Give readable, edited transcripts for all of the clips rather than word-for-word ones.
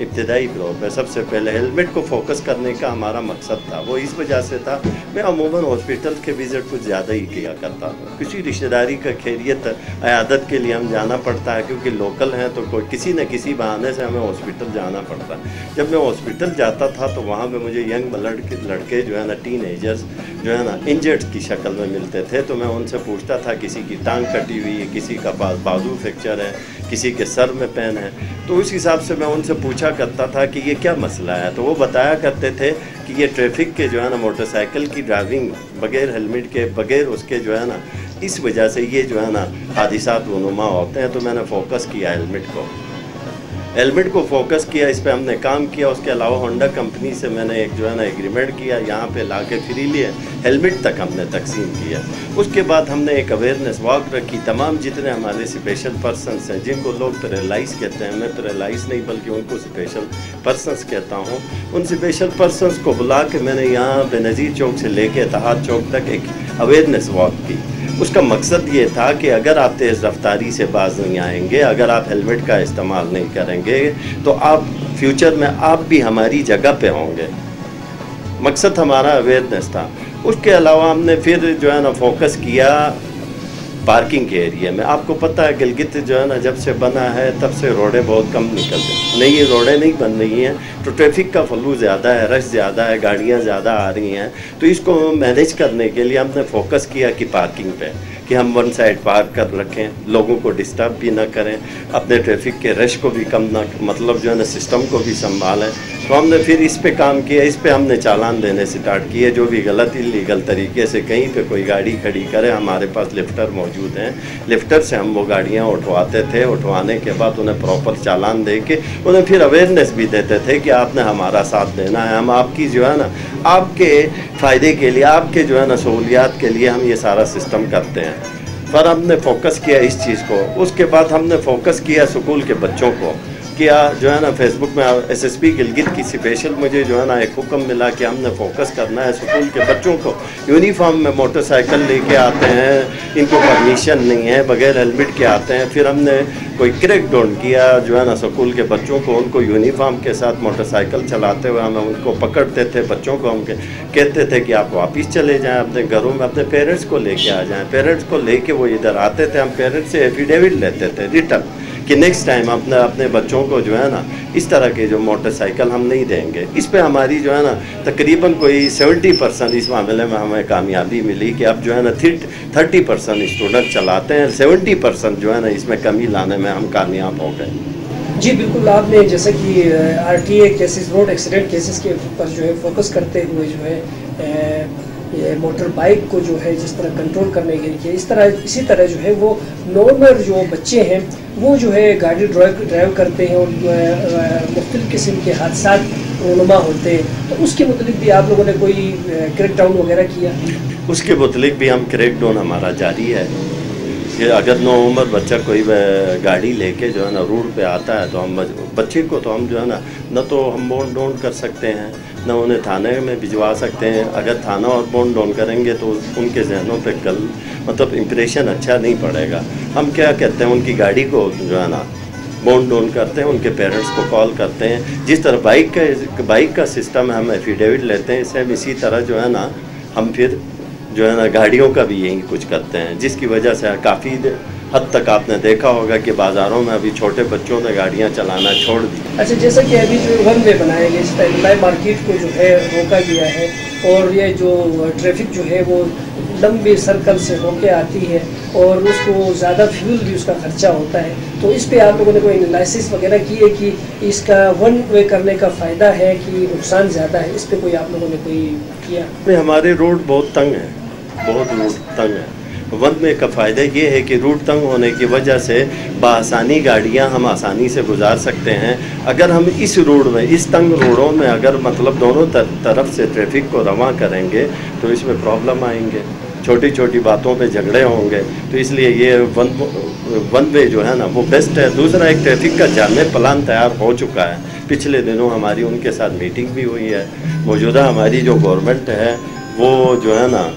ابتدائی طور پہ سب سے پہلے ہیلمٹ کو فوکس کرنے کا ہمارا مقصد تھا، وہ اس وجہ سے تھا میں عموماً ہاسپٹل کے وزٹ کچھ زیادہ ہی کیا کرتا ہوں، کسی رشتہ داری کا خیریت عیادت کے لیے ہم جانا پڑتا ہے کیونکہ لوکل ہیں تو کوئی کسی نہ کسی بہانے سے ہمیں ہاسپٹل جانا پڑتا ہے۔ جب میں ہاسپٹل جاتا تھا تو وہاں پہ مجھے ینگ لڑکے جو ہے نا ٹین ایجرز جو ہے نا انجرڈ کی شکل میں ملتے تھے، تو میں ان سے پوچھتا تھا کسی کی ٹانگ کٹی ہوئی ہے، کسی کا بازو فریکچر ہے، کسی کے سر میں پین ہے، تو اس حساب سے میں ان سے پوچھا کرتا تھا کہ یہ کیا مسئلہ ہے، تو وہ بتایا کرتے تھے کہ یہ ٹریفک کے جو ہے نا موٹر سائیکل کی ڈرائیونگ بغیر ہیلمٹ کے بغیر اس کے جو ہے نا اس وجہ سے یہ جو ہے نا حادثات رونما ہوتے ہیں۔ تو میں نے فوکس کیا ہیلمٹ کو فوکس کیا، اس پہ ہم نے کام کیا۔ اس کے علاوہ ہونڈا کمپنی سے میں نے ایک جو ہے نا ایگریمنٹ کیا، یہاں پہ لا کے فریلی ہیلمٹ تک ہم نے تقسیم کیا۔ اس کے بعد ہم نے ایک اویئرنیس واک رکھی، تمام جتنے ہمارے اسپیشل پرسنس ہیں جن کو لوگ پیرالائز کہتے ہیں، میں پیرالائز نہیں بلکہ ان کو اسپیشل پرسنس کہتا ہوں، ان اسپیشل پرسنس کو بلا کے میں نے یہاں بے نظیر چوک سے لے کے اتحاد چوک تک ایک اویئرنیس واک کی۔ اس کا مقصد یہ تھا کہ اگر آپ تیز رفتاری سے باز نہیں آئیں گے، اگر آپ ہیلمٹ کا استعمال نہیں کریں گے تو آپ فیوچر میں آپ بھی ہماری جگہ پہ ہوں گے۔ مقصد ہمارا اویئرنیس تھا۔ اس کے علاوہ ہم نے پھر جو ہے نا فوکس کیا پارکنگ کے ایریا میں۔ آپ کو پتہ ہے گلگت جو ہے نا جب سے بنا ہے تب سے روڈیں بہت کم نکلتے ہیں، نئی روڈیں نہیں بن رہی ہیں تو ٹریفک کا فلو زیادہ ہے، رش زیادہ ہے، گاڑیاں زیادہ آ رہی ہیں، تو اس کو مینیج کرنے کے لیے ہم نے فوکس کیا کہ پارکنگ پہ کہ ہم ون سائڈ پارک کر رکھیں، لوگوں کو ڈسٹرب بھی نہ کریں، اپنے ٹریفک کے رش کو بھی کم نہ مطلب جو ہے نا سسٹم کو بھی سنبھالیں۔ تو ہم نے پھر اس پہ کام کیا، اس پہ ہم نے چالان دینے سٹارٹ کیے، جو بھی غلط انلیگل طریقے سے کہیں پہ کوئی گاڑی کھڑی کرے، ہمارے پاس لفٹر موجود ہیں، لفٹر سے ہم وہ گاڑیاں اٹھواتے تھے، اٹھوانے کے بعد انہیں پراپر چالان دے کے انہیں پھر اویئرنیس بھی دیتے تھے کہ آپ نے ہمارا ساتھ دینا ہے، ہم آپ کی جو ہے نا آپ کے فائدے کے لیے، آپ کے جو ہے نا سہولیات کے لیے ہم یہ سارا سسٹم کرتے ہیں۔ پر ہم نے فوکس کیا اس چیز کو۔ اس کے بعد ہم نے فوکس کیا اسکول کے بچوں کو، کیا جو ہے نا فیس بک میں ایس ایس پی گلگت کی اسپیشل مجھے جو ہے نا ایک حکم ملا کہ ہم نے فوکس کرنا ہے اسکول کے بچوں کو۔ یونیفارم میں موٹر سائیکل لے کے آتے ہیں، ان کو پرمیشن نہیں ہے، بغیر ہیلمٹ کے آتے ہیں۔ پھر ہم نے کوئی کریک ڈاؤن کیا جو ہے نا اسکول کے بچوں کو، ان کو یونیفارم کے ساتھ موٹر سائیکل چلاتے ہوئے ہم ان کو پکڑتے تھے، بچوں کو ہم کہتے تھے کہ آپ واپس چلے جائیں اپنے گھروں میں، اپنے پیرنٹس کو لے کے آ جائیں۔ پیرنٹس کو لے کے وہ ادھر آتے تھے، ہم پیرنٹس سے ایفیڈیوٹ لیتے تھے ریٹرن کہ نیکسٹ ٹائم اپنے بچوں کو جو ہے نا اس طرح کے جو موٹر سائیکل ہم نہیں دیں گے۔ اس پہ ہماری جو ہے نا تقریباً کوئی 70% اس معاملے میں ہمیں کامیابی ملی کہ اب جو ہے نا 30% اسٹوڈنٹ چلاتے ہیں، 70% جو ہے نا اس میں کمی لانے میں ہم کامیاب ہو گئے۔ جی بالکل، آپ نے جیسا کہ RTA cases, road accident cases کے پر جو ہے فوکس کرتے ہوئے جو ہے یہ موٹر بائک کو جو ہے جس طرح کنٹرول کرنے کے لیے اسی طرح جو ہے وہ نارمل جو بچے ہیں وہ جو ہے گاڑی ڈرائیو کرتے ہیں اور مختلف قسم کے حادثات رونما ہوتے ہیں، تو اس کے متعلق بھی آپ لوگوں نے کوئی کریک ڈاؤن وغیرہ کیا؟ اس کے متعلق بھی ہم کریک ڈاؤن ہمارا جاری ہے کہ اگر نوعمر بچہ کوئی گاڑی لے کے جو ہے نا روڈ پہ آتا ہے تو ہم بچے کو تو ہم جو ہے نہ تو ہم بون ڈاؤن کر سکتے ہیں، نہ انہیں تھانے میں بھجوا سکتے ہیں۔ اگر تھانہ اور بون ڈاؤن کریں گے تو ان کے ذہنوں پہ مطلب امپریشن اچھا نہیں پڑے گا۔ ہم کیا کہتے ہیں، ان کی گاڑی کو جو ہے نا بون ڈاؤن کرتے ہیں، ان کے پیرنٹس کو کال کرتے ہیں۔ جس طرح بائک کا سسٹم ہے، ہم ایفیڈیوٹ لیتے ہیں، سیم اسی طرح جو ہے نا ہم پھر جو ہے نا گاڑیوں کا بھی یہی کچھ کرتے ہیں، جس کی وجہ سے کافی حد تک آپ نے دیکھا ہوگا کہ بازاروں میں ابھی چھوٹے بچوں نے گاڑیاں چلانا چھوڑ دی۔ اچھا، جیسا کہ ابھی جو ون وے بنائے گئے، اس طرح مارکیٹ کو جو ہے روکا گیا ہے اور یہ جو ٹریفک جو ہے وہ لمبے سرکل سے ہو کے آتی ہے اور اس کو زیادہ فیول بھی اس کا خرچہ ہوتا ہے، تو اس پہ آپ لوگوں نے کوئی انالائسس وغیرہ کی ہے کہ اس کا ون وے کرنے کا فائدہ ہے کہ نقصان زیادہ ہے؟ اس پہ کوئی آپ لوگوں نے کوئی کیا؟ ہمارے روڈ بہت تنگ ہیں، بہت روڈ تنگ ہے۔ ون وے کا فائدہ یہ ہے کہ روڈ تنگ ہونے کی وجہ سے بآسانی گاڑیاں ہم آسانی سے گزار سکتے ہیں۔ اگر ہم اس روڈ میں، اس تنگ روڈوں میں اگر مطلب دونوں طرف سے ٹریفک کو رواں کریں گے تو اس میں پرابلم آئیں گے، چھوٹی چھوٹی باتوں پہ جھگڑے ہوں گے، تو اس لیے یہ ون وے جو ہے نا وہ بیسٹ ہے۔ دوسرا، ایک ٹریفک کا جامع پلان تیار ہو چکا ہے، پچھلے دنوں ہماری ان کے ساتھ میٹنگ بھی ہوئی ہے۔ موجودہ ہماری جو گورنمنٹ ہے وہ جو ہے نا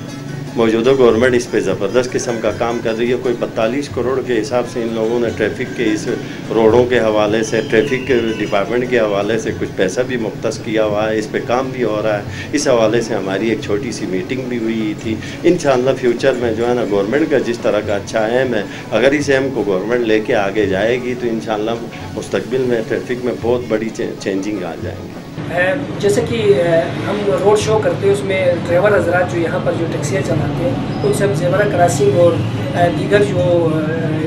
موجودہ گورنمنٹ اس پہ زبردست قسم کا کام کر رہی ہے. کوئی 42 کروڑ کے حساب سے ان لوگوں نے ٹریفک کے اس روڈوں کے حوالے سے ٹریفک کے ڈپارٹمنٹ کے حوالے سے کچھ پیسہ بھی مختص کیا ہوا ہے. اس پہ کام بھی ہو رہا ہے. اس حوالے سے ہماری ایک چھوٹی سی میٹنگ بھی ہوئی تھی. انشاءاللہ فیوچر میں جو ہے نا گورنمنٹ کا جس طرح کا اچھا ایم ہے, اگر اس ایم کو گورنمنٹ لے کے آگے جائے گی تو انشاءاللہ مستقبل میں ٹریفک میں بہت بڑی چینجنگ آ جائیں گی. جیسے کہ ہم روڈ شو کرتے ہیں, اس میں ڈرائیور حضرات جو یہاں پر جو ٹیکسیاں چلاتے ہیں ان سے ہم زیورہ کراسنگ اور دیگر جو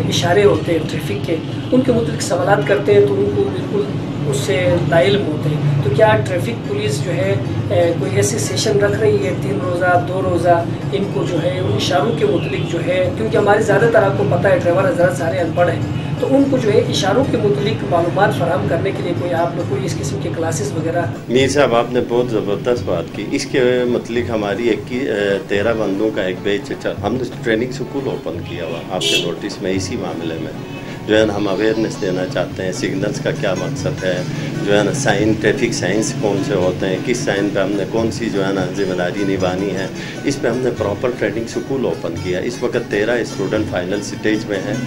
اشارے ہوتے ہیں ٹریفک کے ان کے متعلق سوالات کرتے ہیں تو ان کو بالکل اس سے لاعلم ہوتے ہیں. تو کیا ٹریفک پولیس جو ہے کوئی ایسی سیشن رکھ رہی ہے 3 روزہ 2 روزہ ان کو جو ہے ان اشاروں کے متعلق جو ہے, کیونکہ ہمارے زیادہ تر آپ کو پتہ ہے ڈرائیور حضرات سارے ان پڑھ ہیں, تو ان کو جو ہے اشاروں کے متعلق معلومات فراہم کرنے کے لیے کوئی آپ لوگ کوئی اس قسم کے کلاسز وغیرہ؟ میر صاحب آپ نے بہت زبردست بات کی. اس کے متعلق ہماری 13 بندوں کا ایک بیچ ہم نے ٹریننگ سکول اوپن کیا ہوا آپ کے نوٹس میں. اسی معاملے میں جو ہے نا ہم اویئرنیس دینا چاہتے ہیں. سگنلز کا کیا مقصد ہے, جو ہے نا سائن ٹریفک سائنس کون سے ہوتے ہیں, کس سائن پہ ہم نے کون سی جو ہے نا ذمہ داری نبھانی ہے, اس پہ ہم نے پراپر ٹریننگ سکول اوپن کیا. اس وقت 13 اسٹوڈنٹ فائنل سٹیج میں ہیں.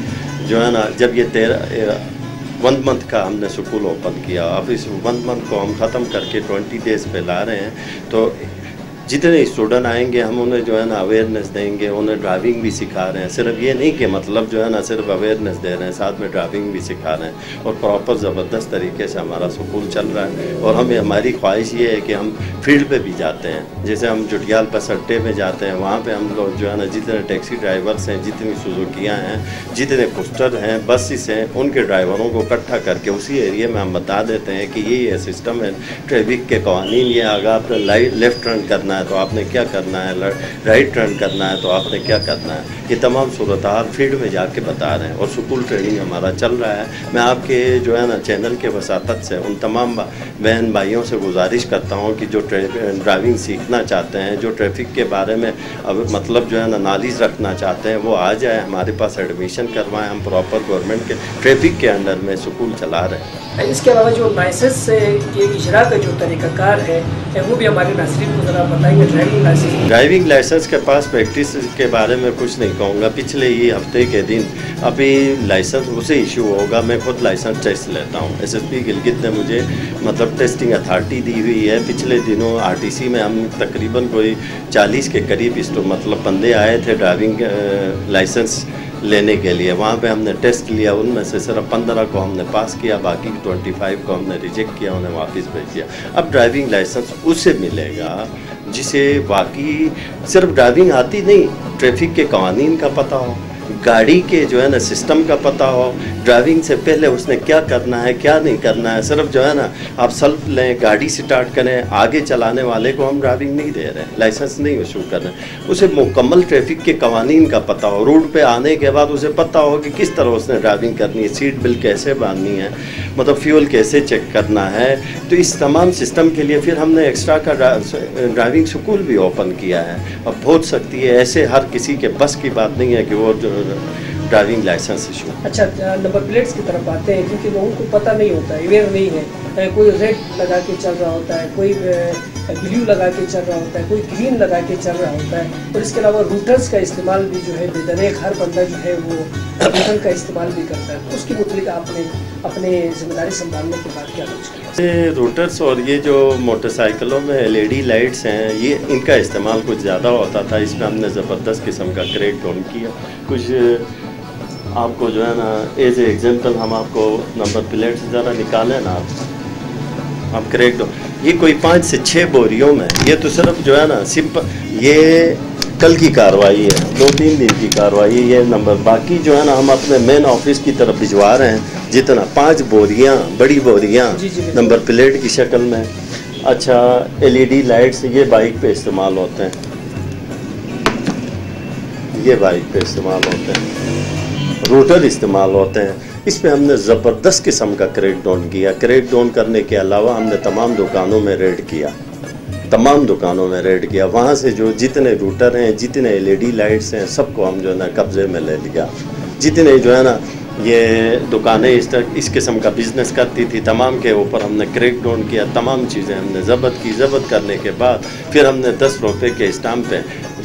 جو ہے نا جب یہ 1 منتھ کا ہم نے سکول اوپن کیا, اب اس 1 منتھ کو ہم ختم کر کے 20 ڈیز پہ لا رہے ہیں. تو جتنے اسٹوڈنٹ آئیں گے ہم انہیں جو ہے نا اویئرنیس دیں گے, انہیں ڈرائیونگ بھی سکھا رہے ہیں. صرف یہ نہیں کہ مطلب جو ہے نا صرف اویئرنیس دے رہے ہیں, ساتھ میں ڈرائیونگ بھی سکھا رہے ہیں. اور پراپر زبردست طریقے سے ہمارا سکول چل رہا ہے. اور ہماری خواہش یہ ہے کہ ہم فیلڈ پہ بھی جاتے ہیں. جیسے ہم جٹیال بس اڈے میں جاتے ہیں, وہاں پہ ہم لوگ جو ہے نا جتنے ٹیکسی ڈرائیورس ہیں, جتنی سوزوکیاں ہیں, جتنے کوسٹر ہیں, بسز ہیں, ان کے ڈرائیوروں کو اکٹھا کر کے اسی ایریے میں ہم بتا دیتے ہیں کہ یہ سسٹم ہے ٹریفک کے قوانین. یہ اگر آپ نے لیفٹ ٹرن کرنا ہے تو آپ نے کیا کرنا ہے, رائٹ ٹرن کرنا ہے تو آپ نے کیا کرنا ہے. یہ تمام صورتحال فیلڈ میں جا کے بتا رہے ہیں. اور سکول ٹریننگ ہمارا چل رہا ہے. میں آپ کے جو ہے نا چینل کے وساطت سے ان تمام بہن بھائیوں سے گزارش کرتا ہوں کہ جو ڈرائیونگ سیکھنا چاہتے ہیں, جو ٹریفک کے بارے میں اب مطلب جو ہے نا نالج رکھنا چاہتے ہیں, وہ آ جائیں ہمارے پاس ایڈمیشن کروائیں. ہم پراپر گورنمنٹ کے ٹریفک کے انڈر میں سکول چلا رہے ہیں. اس کے علاوہ جو لائسنس کے اجرا کا جو طریقہ کار ہے وہ بھی ہمارے ناظرین کو ذرا بتائیں گے. ڈرائیونگ لائسنس کے پاس پریکٹس کے بارے میں کچھ نہیں کہوں گا. پچھلے یہ ہفتے کے دن ابھی لائسنس اسے ایشو ہوگا. میں خود لائسنس ٹیسٹ لیتا ہوں. SSP گلگت نے مجھے مطلب ٹیسٹنگ اتھارٹی دی ہوئی ہے. پچھلے دنوں RTC میں ہم تقریباً کوئی 40 کے قریب مطلب بندے آئے تھے ڈرائیونگ لائسنس لینے کے لیے. وہاں پہ ہم نے ٹیسٹ لیا, ان میں سے صرف 15 کو ہم نے پاس کیا, باقی 25 کو ہم نے ریجیکٹ کیا, انہیں واپس بھیج دیا. اب ڈرائیونگ لائسنس اسے ملے گا جسے واقعی صرف ڈرائیونگ آتی نہیں, ٹریفک کے قوانین کا پتہ ہو, گاڑی کے جو ہے نا سسٹم کا پتہ ہو, ڈرائیونگ سے پہلے اس نے کیا کرنا ہے کیا نہیں کرنا ہے. صرف جو ہے نا آپ سیلف لیں, گاڑی سٹارٹ کریں, آگے چلانے والے کو ہم ڈرائیونگ نہیں دے رہے ہیں, لائسنس نہیں ایشو کر رہے ہیں. اسے مکمل ٹریفک کے قوانین کا پتہ ہو, روڈ پہ آنے کے بعد اسے پتہ ہو کہ کس طرح اس نے ڈرائیونگ کرنی ہے, سیٹ بیلٹ کیسے باندھنی ہے, مطلب فیول کیسے چیک کرنا ہے. تو اس تمام سسٹم کے لیے پھر ہم نے ایکسٹرا کا ڈرائیونگ سکول بھی اوپن کیا ہے. اب بہت سکتی ہے, ایسے ہر کسی کے بس کی بات نہیں ہے کہ وہ ڈرائیونگ لائسنس ایشو. اچھا, نمبر پلیٹس کی طرف آتے ہیں, کیونکہ لوگوں کو پتہ نہیں ہوتا ہے, اویئر نہیں ہے. کوئی ریڈ لگا کے چل رہا ہوتا ہے, کوئی بلیو لگا کے چل رہا ہوتا ہے, کوئی گرین لگا کے چل رہا ہوتا ہے. اور اس کے علاوہ روٹرز کا استعمال بھی جو ہے بدریک ہر بندہ جو ہے وہ روٹر کا استعمال بھی کرتا ہے. اس کے متعلق آپ نے اپنے ذمہ داری سنبھالنے کے بعد کیا کچھ کیا؟ روٹرز اور یہ جو موٹر سائیکلوں میں LED لائٹس ہیں, یہ ان کا استعمال کچھ زیادہ ہوتا تھا. اس میں ہم نے زبردست قسم کا کریک ڈاؤن کیا. کچھ آپ کو جو ہے نا ایز اے ایگزامپل ہم آپ کو نمبر پلیٹ سے ذرا نکالیں نا, آپ کریک ڈاؤن, یہ کوئی 5 سے 6 بوریوں میں, یہ تو صرف جو ہے نا سمپل, یہ کل کی کاروائی ہے, 2-3 دن کی کاروائی. یہ نمبر باقی جو ہے نا ہم اپنے مین آفس کی طرف بھجوا رہے ہیں جتنا 5 بوریاں, بڑی بوریاں نمبر پلیٹ کی شکل میں. اچھا, LED لائٹس یہ بائک پہ استعمال ہوتے ہیں, یہ بائک پہ استعمال ہوتے ہیں, روٹر استعمال ہوتے ہیں. اس پہ ہم نے زبردست قسم کا کریک ڈاؤن کیا. کریک ڈاؤن کرنے کے علاوہ ہم نے تمام دکانوں میں ریڈ کیا, تمام دکانوں میں ریڈ کیا. وہاں سے جو جتنے روٹر ہیں, جتنے LED لائٹس ہیں, سب کو ہم جو ہے نا قبضے میں لے لیا. جتنے جو ہے نا یہ دکانیں اس قسم کا بزنس کرتی تھی, تمام کے اوپر ہم نے کریک ڈاؤن کیا. تمام چیزیں ہم نے ضبط کی. ضبط کرنے کے بعد پھر ہم نے 10 روپے کے اسٹامپ پہ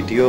ETO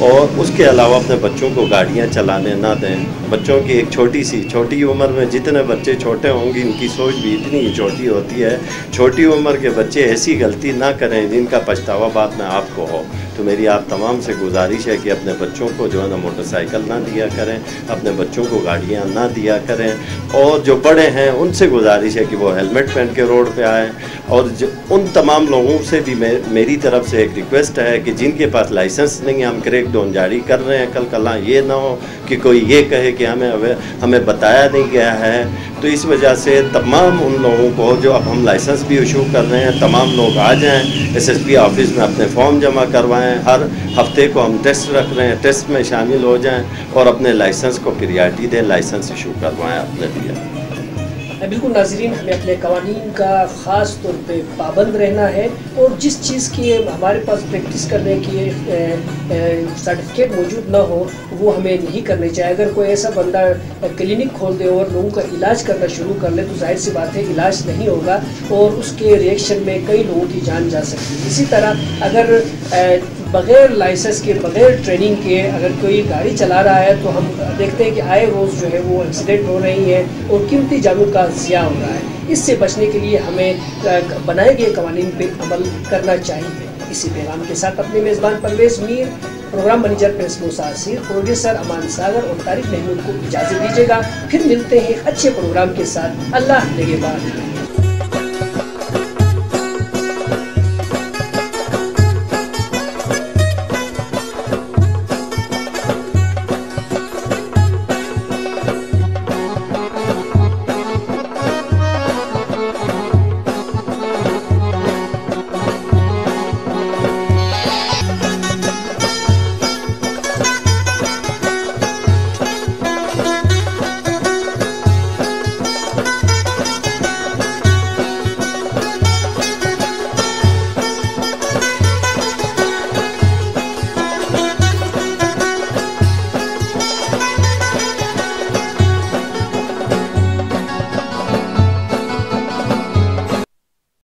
اور اس کے علاوہ اپنے بچوں کو گاڑیاں چلانے نہ دیں. بچوں کی ایک چھوٹی عمر میں جتنے بچے چھوٹے ہوں گے ان کی سوچ بھی اتنی ہی چھوٹی ہوتی ہے. چھوٹی عمر کے بچے ایسی غلطی نہ کریں جن کا پچھتاوا بعد میں آپ کو ہو. تو میری آپ تمام سے گزارش ہے کہ اپنے بچوں کو جو ہے نا موٹر سائیکل نہ دیا کریں, اپنے بچوں کو گاڑیاں نہ دیا کریں, اور جو بڑے ہیں ان سے گزارش ہے کہ وہ ہیلمٹ پہن کے روڈ پہ آئیں. اور ان تمام لوگوں سے بھی میری طرف سے ایک ریکویسٹ ہے کہ جن کے پاس لائسنس نہیں ہے, ہم کریک ڈاؤن جاری کر رہے ہیں, کل کلاں یہ نہ ہو کہ کوئی یہ کہے کہ ہمیں بتایا نہیں گیا ہے. تو اس وجہ سے تمام ان لوگوں کو جو اب ہم لائسنس بھی ایشو کر رہے ہیں, تمام لوگ آ جائیں ایس ایس پی آفس میں اپنے فارم جمع کروائیں. ہر ہفتے کو ہم ٹیسٹ رکھ رہے ہیں, ٹیسٹ میں شامل ہو جائیں اور اپنے لائسنس کو پریارٹی دیں, لائسنس ایشو کروائیں اپنے لیے. بالکل ناظرین, ہمیں اپنے قوانین کا خاص طور پہ پابند رہنا ہے, اور جس چیز کی ہمارے پاس پریکٹس کرنے کی سرٹیفکیٹ موجود نہ ہو وہ ہمیں نہیں کرنی چاہیے. اگر کوئی ایسا بندہ کلینک کھول دے اور لوگوں کا علاج کرنا شروع کر لے تو ظاہر سی بات ہے علاج نہیں ہوگا اور اس کے ریئیکشن میں کئی لوگوں کی جان جا سکتی ہے. اسی طرح اگر بغیر لائسنس کے, بغیر ٹریننگ کے اگر کوئی گاڑی چلا رہا ہے تو ہم دیکھتے ہیں کہ آئے روز جو ہے وہ ایکسیڈنٹ ہو رہی ہیں اور قیمتی جانوں کا ضیاع ہو رہا ہے. اس سے بچنے کے لیے ہمیں بنائے گئے قوانین پہ عمل کرنا چاہیے. اسی پیغام کے ساتھ اپنے میزبان پرویز میر, پروگرام منیجر پریس موسیٰ اسیر, پروڈیوسر امان ساگر اور طارق محمود کو اجازت دیجیے گا. پھر ملتے ہیں اچھے پروگرام کے ساتھ. اللہ نگہبان.